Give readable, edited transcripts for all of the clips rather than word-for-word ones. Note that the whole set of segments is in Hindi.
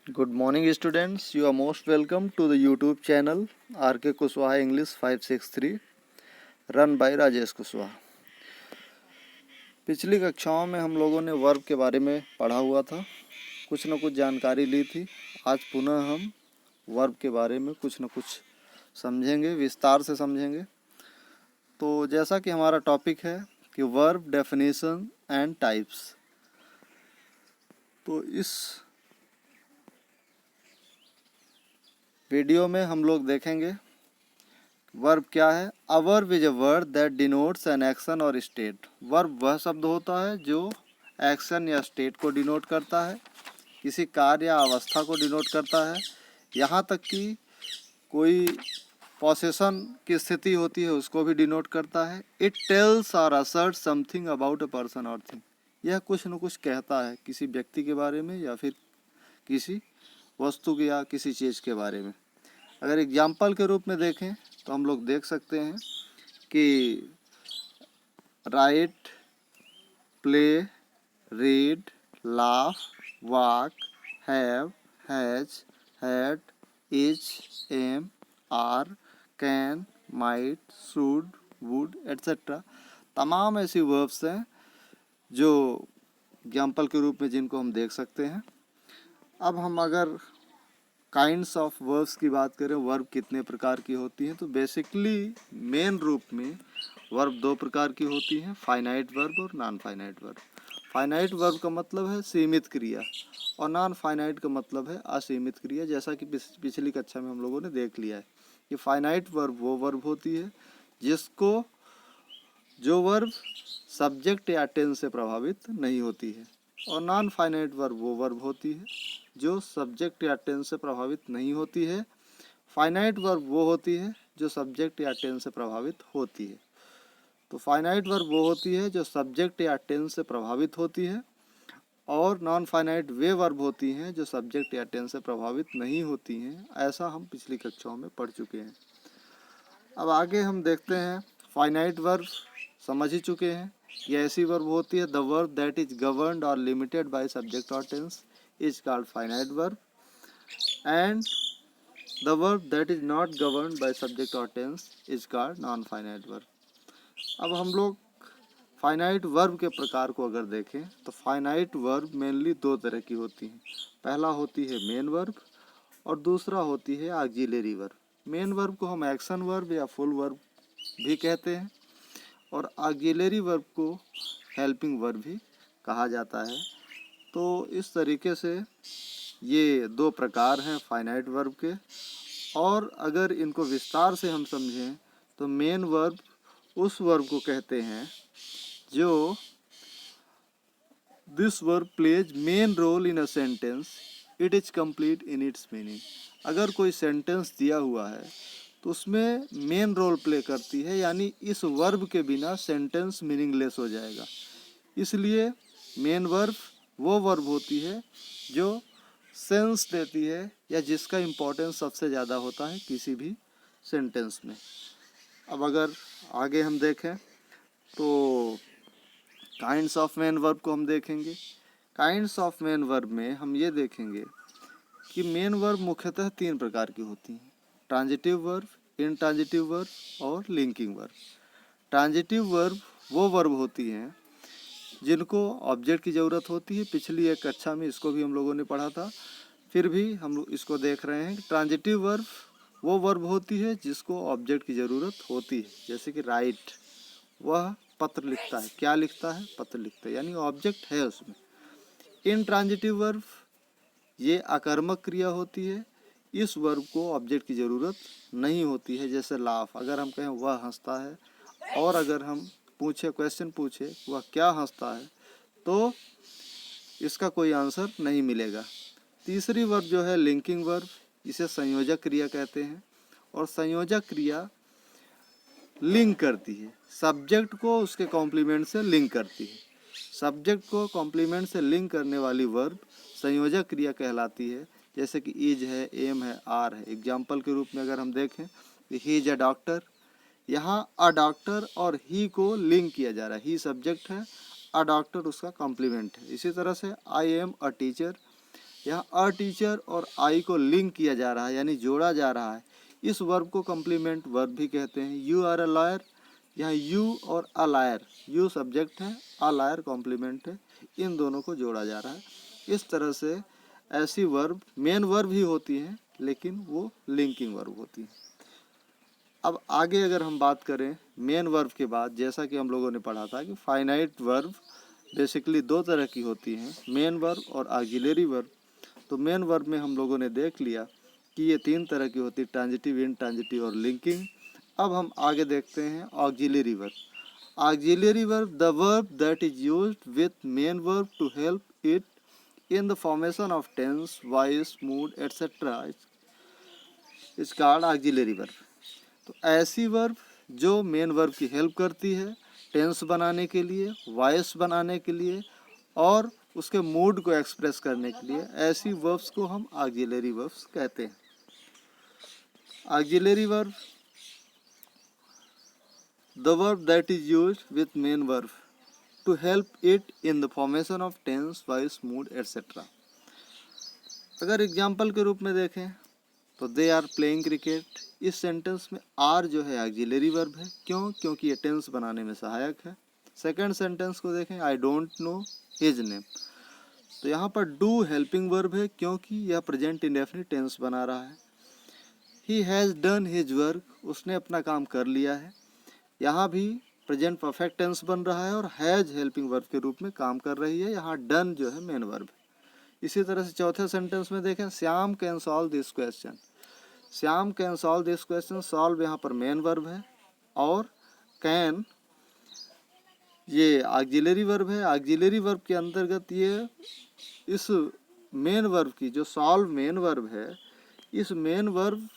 Good morning, students. You are most welcome to the YouTube channel RK Kushwaha English 563, run by Rajesh Kushwaha. पिछली कक्षाओं में हम लोगों ने वर्ब के बारे में पढ़ा हुआ था, कुछ न कुछ जानकारी ली थी। आज पुनः हम वर्ब के बारे में कुछ न कुछ समझेंगे, विस्तार से समझेंगे। तो जैसा कि हमारा टॉपिक है कि वर्ब डेफिनेशन एंड टाइप्स, तो इस वीडियो में हम लोग देखेंगे वर्ब क्या है। A verb is a word that denotes an action और स्टेट। वर्ब वह शब्द होता है जो एक्शन या स्टेट को डिनोट करता है, किसी कार्य या अवस्था को डिनोट करता है, यहाँ तक कि कोई पोसेशन की स्थिति होती है उसको भी डिनोट करता है। इट टेल्स और assert something about a person और थिंग। यह कुछ न कुछ कहता है किसी व्यक्ति के बारे में या फिर किसी वस्तु के या किसी चीज़ के बारे में। अगर एग्जाम्पल के रूप में देखें तो हम लोग देख सकते हैं कि right, play, read, laugh, walk, have, has, had, is, am, are, can, might, should, would etcetera. तमाम ऐसी वर्ब्स हैं जो एग्जाम्पल के रूप में जिनको हम देख सकते हैं। अब हम अगर काइंड्स ऑफ वर्ब्स की बात करें, वर्ब कितने प्रकार की होती हैं, तो बेसिकली मेन रूप में वर्ब दो प्रकार की होती हैं, फाइनाइट वर्ब और non finite verb. Finite verb का मतलब है सीमित क्रिया और नॉन फाइनाइट का मतलब है असीमित क्रिया। जैसा कि पिछली कक्षा में हम लोगों ने देख लिया है कि फाइनाइट वर्ब वो वर्ब होती है जो वर्ब सब्जेक्ट या टेंस से प्रभावित नहीं होती है, और नॉन फाइनाइट वर्ब वो वर्ब होती है जो सब्जेक्ट या टेंस से प्रभावित नहीं होती है। फाइनाइट वर्ब वो होती है जो सब्जेक्ट या टेंस से प्रभावित होती है। तो फाइनाइट वर्ब वो होती है जो सब्जेक्ट या टेंस से प्रभावित होती है, और नॉन फाइनाइट वे वर्ब होती हैं जो सब्जेक्ट या टेंस से प्रभावित नहीं होती हैं। ऐसा हम पिछली कक्षाओं में पढ़ चुके हैं। अब आगे हम देखते हैं फाइनाइट वर्ब समझ ही चुके हैं। ये ऐसी वर्ब होती है the verb that is governed और लिमिटेड बाय सब्जेक्ट और tense is called finite verb, and the verb that is not governed by subject और tense is called non finite verb. अब हम लोग फाइनाइट वर्ब के प्रकार को अगर देखें तो फाइनाइट वर्ब मेनली दो तरह की होती हैं। पहला होती है मेन वर्ब और दूसरा होती है ऑक्सिलरी वर्ब। मेन वर्ब को हम एक्शन वर्ब या फुल वर्ब भी कहते हैं, और ऑक्सिलरी वर्ब को हेल्पिंग वर्ब भी कहा जाता है। तो इस तरीके से ये दो प्रकार हैं फाइनाइट वर्ब के। और अगर इनको विस्तार से हम समझें तो मेन वर्ब उस वर्ब को कहते हैं जो this verb plays main role in a sentence, it is complete in its meaning. अगर कोई सेंटेंस दिया हुआ है तो उसमें मेन रोल प्ले करती है, यानी इस वर्ब के बिना सेंटेंस मीनिंगलेस हो जाएगा। इसलिए मेन वर्ब वो वर्ब होती है जो सेंस देती है या जिसका इम्पोर्टेंस सबसे ज़्यादा होता है किसी भी सेंटेंस में। अब अगर आगे हम देखें तो काइंड्स ऑफ मेन वर्ब को हम देखेंगे। काइंड्स ऑफ मेन वर्ब में हम ये देखेंगे कि मेन वर्ब मुख्यतः तीन प्रकार की होती हैं, ट्रांजिटिव वर्ब, इनट्रांजिटिव वर्ब और लिंकिंग वर्ब। ट्रांजिटिव वर्ब वो वर्ब होती हैं जिनको ऑब्जेक्ट की ज़रूरत होती है। पिछली एक कक्षा में इसको भी हम लोगों ने पढ़ा था, फिर भी हम इसको देख रहे हैं। ट्रांजिटिव वर्ब वो वर्ब होती है जिसको ऑब्जेक्ट की ज़रूरत होती है। जैसे कि राइट, वह पत्र लिखता है। क्या लिखता है? पत्र लिखता है, यानी ऑब्जेक्ट है उसमें। इनट्रांजिटिव वर्ब ये अकर्मक क्रिया होती है, इस वर्ब को ऑब्जेक्ट की ज़रूरत नहीं होती है। जैसे लाफ, अगर हम कहें वह हंसता है, और अगर हम क्वेश्चन पूछे वह क्या हंसता है, तो इसका कोई आंसर नहीं मिलेगा। तीसरी वर्ब जो है लिंकिंग वर्ब, इसे संयोजक क्रिया कहते हैं, और संयोजक क्रिया लिंक करती है, सब्जेक्ट को उसके कॉम्प्लीमेंट से लिंक करती है। सब्जेक्ट को कॉम्प्लीमेंट से लिंक करने वाली वर्ब संयोजक क्रिया कहलाती है। जैसे कि इज है, एम है, आर है। एग्जाम्पल के रूप में अगर हम देखें, ही इज अ डॉक्टर, यहाँ अ डॉक्टर और ही को लिंक किया जा रहा है। ही सब्जेक्ट है, अ डॉक्टर उसका कॉम्प्लीमेंट है। इसी तरह से आई एम अ टीचर, यहाँ अ टीचर और आई को लिंक किया जा रहा है, यानी जोड़ा जा रहा है। इस वर्ब को कम्प्लीमेंट वर्ब भी कहते हैं। यू आर अ लॉयर, यहाँ यू और अ लायर, यू सब्जेक्ट है, अ लायर कॉम्प्लीमेंट है, इन दोनों को जोड़ा जा रहा है। इस तरह से ऐसी वर्ब मेन वर्ब ही होती हैं, लेकिन वो लिंकिंग वर्ब होती हैं। अब आगे अगर हम बात करें मेन वर्ब के बाद, जैसा कि हम लोगों ने पढ़ा था कि फाइनाइट वर्ब बेसिकली दो तरह की होती हैं, मेन वर्ब और ऑक्सिलरी वर्ब। तो मेन वर्ब में हम लोगों ने देख लिया कि ये तीन तरह की होती है, ट्रांजिटिव, इनट्रांजिटिव और लिंकिंग। अब हम आगे देखते हैं auxiliary verb. Auxiliary verb, the verb that is used with main verb to help it in the formation of tense, voice, mood etcetera is called auxiliary verb. तो ऐसी वर्ब जो मेन वर्ब की हेल्प करती है टेंस बनाने के लिए, वॉइस बनाने के लिए और उसके मूड को एक्सप्रेस करने के लिए, ऐसी वर्ब्स को हम ऑक्सिलरी वर्ब्स कहते हैं। Auxiliary verb, the verb that is used with main verb to help it in the formation of tense, voice, mood etcetera. अगर एग्जाम्पल के रूप में देखें तो दे आर प्लेइंग क्रिकेट, इस सेंटेंस में आर जो है ऑक्सिलरी वर्ब है। क्यों? क्योंकि ये टेंस बनाने में सहायक है। सेकंड सेंटेंस को देखें, I don't know his name, तो यहाँ पर डू हेल्पिंग वर्ब है, क्योंकि यह प्रेजेंट इंडेफिनिट टेंस बना रहा है। He has done his work, उसने अपना काम कर लिया है, यहाँ भी प्रेजेंट परफेक्ट टेंस बन रहा है और हैज हेल्पिंग वर्ब के रूप में काम कर रही है। यहाँ डन जो है मेन वर्ब है। इसी तरह से चौथे सेंटेंस में देखें, Shyam can solve this question, Shyam can solve this question, solve यहाँ पर मेन वर्ब है और कैन ये ऑक्सिलरी वर्ब है। ऑक्सिलरी वर्ब के अंतर्गत ये इस मेन वर्ब की जो सॉल्व मेन वर्ब है, इस मेन वर्ब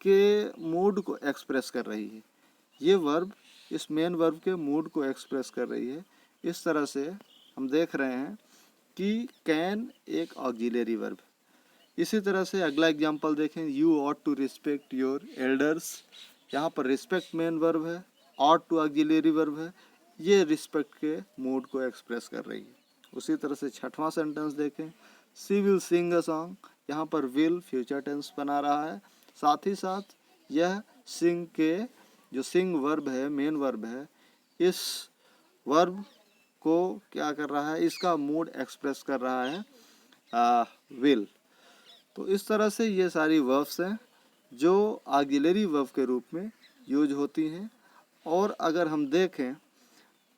के मूड को एक्सप्रेस कर रही है। ये वर्ब इस मेन वर्ब के मूड को एक्सप्रेस कर रही है। इस तरह से हम देख रहे हैं कि कैन एक ऑक्सिलरी वर्ब। इसी तरह से अगला एग्जांपल देखें, you ought to respect your elders, यहाँ पर रिस्पेक्ट मेन वर्ब है, ऑट टू ऑक्सिलरी वर्ब है, ये रिस्पेक्ट के मूड को एक्सप्रेस कर रही है। उसी तरह से छठवां सेंटेंस देखें, she will sing a song, यहाँ पर विल फ्यूचर टेंस बना रहा है। साथ ही साथ यह सिंग के जो सिंग वर्ब है, मेन वर्ब है, इस वर्ब को क्या कर रहा है, इसका मूड एक्सप्रेस कर रहा है विल। तो इस तरह से ये सारी वर्ब्स हैं जो ऑक्सिलरी वर्ब के रूप में यूज होती हैं। और अगर हम देखें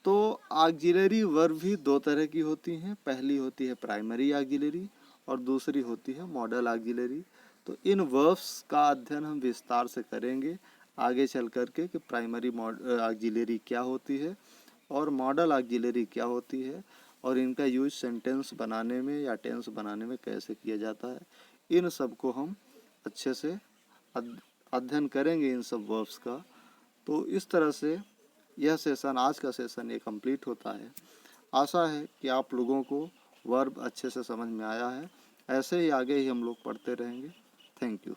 तो ऑक्सिलरी वर्ब भी दो तरह की होती हैं। पहली होती है प्राइमरी ऑक्सिलरी और दूसरी होती है मॉडल ऑक्सिलरी। तो इन वर्ब्स का अध्ययन हम विस्तार से करेंगे आगे चल करके कि प्राइमरी ऑक्सिलरी क्या होती है और मॉडल ऑक्सिलरी क्या होती है और इनका यूज सेंटेंस बनाने में या टेंस बनाने में कैसे किया जाता है। इन सब को हम अच्छे से अध्ययन करेंगे, इन सब वर्ब्स का। तो इस तरह से यह सेशन, आज का सेशन ये कंप्लीट होता है। आशा है कि आप लोगों को वर्ब अच्छे से समझ में आया है। ऐसे ही आगे ही हम लोग पढ़ते रहेंगे। Thank you.